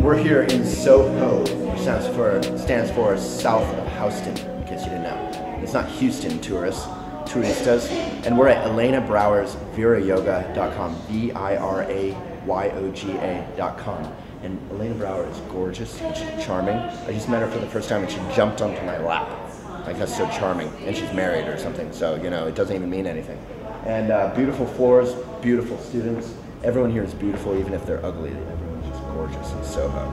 We're here in Soho, which stands for South of Houston, in case you didn't know. It's not Houston, touristas. And we're at Elena Brower's virayoga.com, VIRAYOGA.com. And Elena Brower is gorgeous and she's charming. I just met her for the first time and she jumped onto my lap. Like, that's so charming. And she's married or something, so, you know, it doesn't even mean anything. And beautiful floors, beautiful students. Everyone here is beautiful, even if they're ugly. Everyone's just gorgeous in Soho.